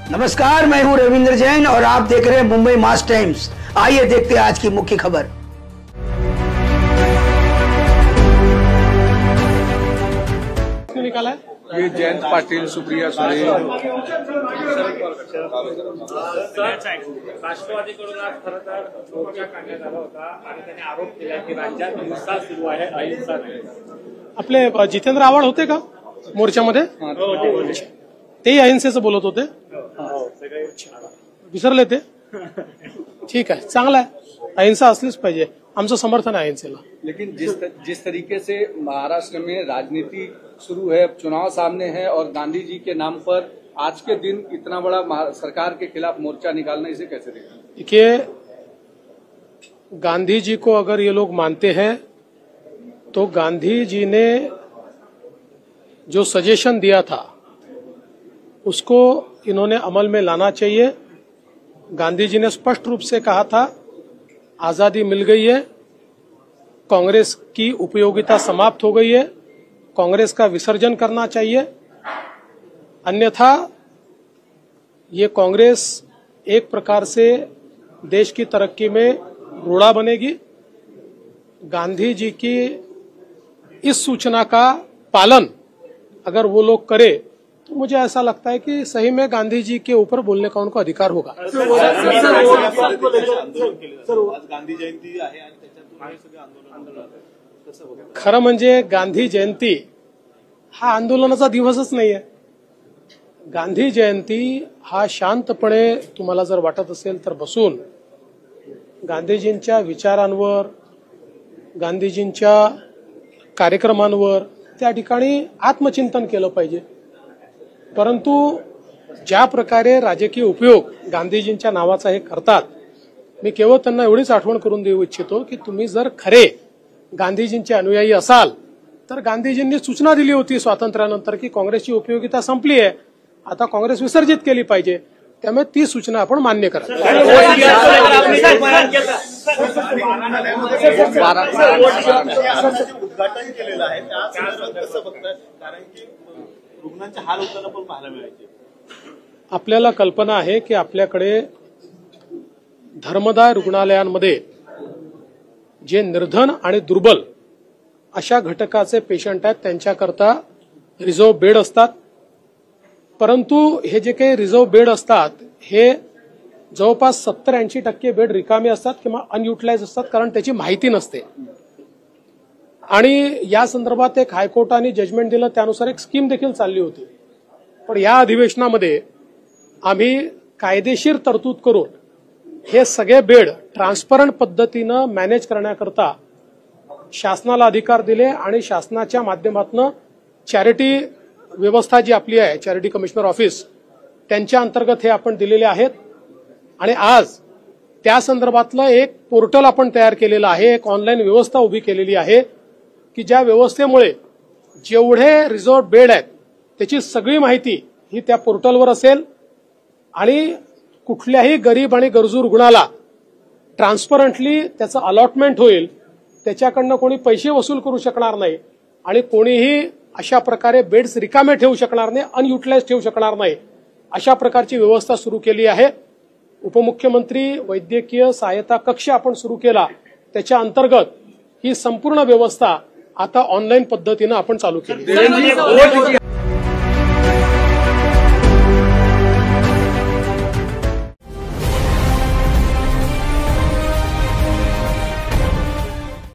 नमस्कार, मैं हूं रविंद्र जैन और आप देख रहे हैं मुंबई मास टाइम्स। आइए देखते हैं आज की मुख्य खबर। निकाला है ये जयंत पाटील, सुप्रिया सुळे। राष्ट्रवादीकडून आज खरं तर मोर्चा काढण्यात आला होता आणि त्यांनी आरोप केला की राज्यात हिंसा सुरू आहे, अहिंसा नाही। आपले जितेंद्र आव्हाड होते का मोर्चामध्ये? तेही अहिंसेचं बोलत होते, विसरले ते? ठीक आहे, चांगला आहे, अहिंसा असलीच पाहिजे, आमचं समर्थन आहे अहिंसेला। लेकिन जिस तरीके से महाराष्ट्र में राजनीति शुरू है, चुनाव सामने है और गांधी जी के नाम पर आज के दिन इतना बड़ा सरकार के खिलाफ मोर्चा निकालना, इसे कैसे देखते हैं? देखिए, गांधी जी को अगर ये लोग मानते हैं तो गांधी जी ने जो सजेशन दिया था उसको इन्होंने अमल में लाना चाहिए। गांधी जी ने स्पष्ट रूप से कहा था आजादी मिल गई है, कांग्रेस की उपयोगिता समाप्त हो गई है, कांग्रेस का विसर्जन करना चाहिए, अन्यथा ये कांग्रेस एक प्रकार से देश की तरक्की में रोड़ा बनेगी। गांधी जी की इस सूचना का पालन अगर वो लोग करे तो मुझे ऐसा लगता है कि सही में गांधी जी के ऊपर बोलने का उनको अधिकार होगा। गांधी जयंती आहे आणि त्याच्यात सगळे आंदोलन खरं म्हणजे गांधी जयंती हा आंदोलनाचा दिवसच नाहीये। गांधी जयंती हा शांतपणे तुम्हाला जर वाटत असेल तर बसून गांधीजींच्या विचारांवर, गांधीजींच्या कार्यक्रमांवर त्या ठिकाणी आत्मचिंतन केलं पाहिजे। परंतु ज्या प्रकारे राजकीय उपयोग गांधीजींच्या नावाचा हे करतात, मी केवळ त्यांना एवढीच आठवण करून देऊ इच्छितो की तुम्ही जर खरे गांधीजींचे अनुयायी असाल तर गांधीजींनी सूचना दिली होती स्वातंत्र्यानंतर की काँग्रेसची उपयोगिता संपली आहे, आता काँग्रेस विसर्जित केली पाहिजे, त्यामुळे ती सूचना आपण मान्य करा। उद्घाटन केलेलं आहे त्या संदर्भात कसं बघताय? कारण की रुग्णांचे हाल होताना पण पाहायला मिळायचे। आपल्याला कल्पना आहे की आपल्याकडे धर्मदाय रुग्णालयांमध्ये जे निर्धन आणि दुर्बल अशा घटकाचे पेशंट आहेत त्यांच्याकरता रिझर्व्ह बेड असतात, परंतु हे जे काही रिझर्व्ह बेड असतात हे जवळपास 70-80% बेड रिकामे असतात किंवा अनयुटिलाइज असतात, कारण त्याची माहिती नसते। आणि या संदर्भात एक हायकोर्टाने जजमेंट दिलं, त्यानुसार एक स्कीम देखील चालली होती, पण या अधिवेशनामध्ये आम्ही कायदेशीर तरतूद करून हे सगळे बेड ट्रान्सपरंट पद्धतीनं मॅनेज करण्याकरता शासनाला अधिकार दिले आणि शासनाच्या माध्यमातून चॅरिटी व्यवस्था जी आपली आहे, चॅरिटी कमिशनर ऑफिस, त्यांच्या अंतर्गत हे आपण दिलेले आहेत। आणि आज त्या संदर्भातलं एक पोर्टल आपण तयार केलेलं आहे, एक ऑनलाईन व्यवस्था उभी केलेली आहे की ज्या व्यवस्थेमुळे जेवढे रिझर्व्ह बेड आहेत त्याची सगळी माहिती ही त्या पोर्टलवर असेल आणि कुठल्याही गरीब आणि गरजू रुग्णाला ट्रान्सपरंटली त्याचं अलॉटमेंट होईल, त्याच्याकडनं कोणी पैसे वसूल करू शकणार नाही आणि कोणीही अशा प्रकारे बेड्स रिकामे ठेवू शकणार नाही, अनयुटिलाइज ठेवू शकणार नाही, अशा प्रकारची व्यवस्था सुरू केली आहे। उपमुख्यमंत्री वैद्यकीय सहायता कक्ष आपण सुरू केला, त्याच्या अंतर्गत ही संपूर्ण व्यवस्था आता ऑनलाईन पद्धतीनं आपण चालू केली।